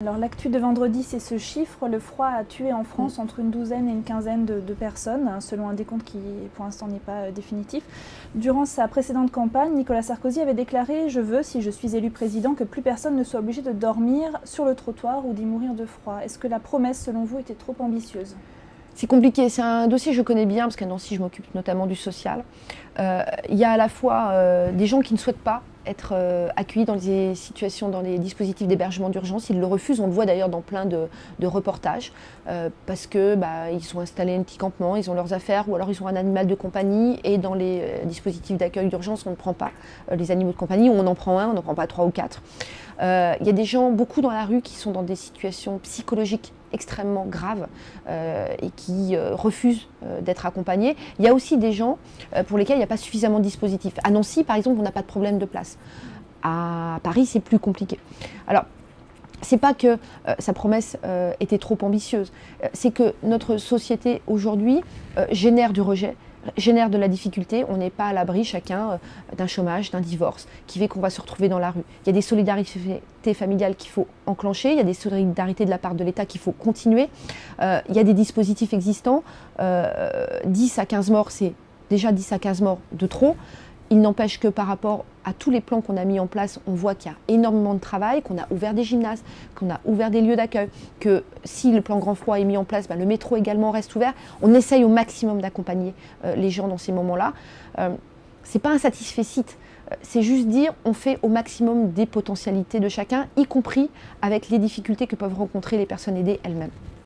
Alors l'actu de vendredi, c'est ce chiffre. Le froid a tué en France entre une douzaine et une quinzaine de personnes, selon un décompte qui pour l'instant n'est pas définitif. Durant sa précédente campagne, Nicolas Sarkozy avait déclaré « Je veux, si je suis élu président, que plus personne ne soit obligé de dormir sur le trottoir ou d'y mourir de froid ». Est-ce que la promesse, selon vous, était trop ambitieuse ? C'est compliqué, c'est un dossier que je connais bien parce qu'à Nancy, je m'occupe notamment du social. Il y a à la fois des gens qui ne souhaitent pas être accueillis dans des situations, dans les dispositifs d'hébergement d'urgence. Ils le refusent, on le voit d'ailleurs dans plein de reportages, parce que ils sont installés un petit campement, ils ont leurs affaires ou alors ils ont un animal de compagnie et dans les dispositifs d'accueil d'urgence, on ne prend pas les animaux de compagnie, ou on en prend un, on n'en prend pas 3 ou 4. Il y a des gens, beaucoup dans la rue, qui sont dans des situations psychologiques extrêmement graves et qui refusent d'être accompagnés. Il y a aussi des gens pour lesquels il n'y a pas suffisamment de dispositifs. À Nancy, par exemple, on n'a pas de problème de place. À Paris, c'est plus compliqué. Alors, c'est pas que sa promesse était trop ambitieuse, c'est que notre société aujourd'hui génère du rejet, génère de la difficulté. On n'est pas à l'abri chacun d'un chômage, d'un divorce, qui fait qu'on va se retrouver dans la rue. Il y a des solidarités familiales qu'il faut enclencher, il y a des solidarités de la part de l'État qu'il faut continuer. Il y a des dispositifs existants, 10 à 15 morts, c'est déjà 10 à 15 morts de trop. Il n'empêche que par rapport à tous les plans qu'on a mis en place, on voit qu'il y a énormément de travail, qu'on a ouvert des gymnases, qu'on a ouvert des lieux d'accueil, que si le plan grand froid est mis en place, le métro également reste ouvert. On essaye au maximum d'accompagner les gens dans ces moments-là. C'est pas un satisfecit, c'est juste dire on fait au maximum des potentialités de chacun, y compris avec les difficultés que peuvent rencontrer les personnes aidées elles-mêmes.